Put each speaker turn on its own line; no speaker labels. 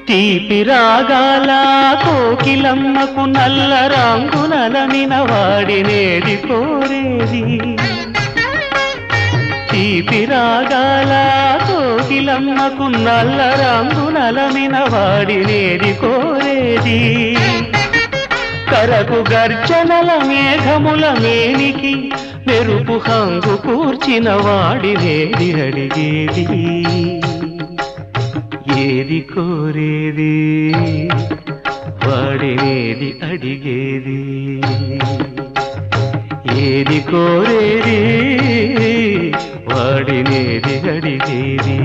తీపి రాగాల కోకిలమ్మకు నల్ల రంగునలమిన వాడినేది కోరేది తీపి రాగాల కోకిలమ్మకు నల్ల రంగునలమిన వాడినేది కోరేది కరకు గర్జనల మేఘముల మేనికి మెరుపు హంగు కూర్చిన వాడినేది అడిగేది ఏది కోరేది వాడినేది అడిగేది ఏది కోరేది వాడినేది అడిగేది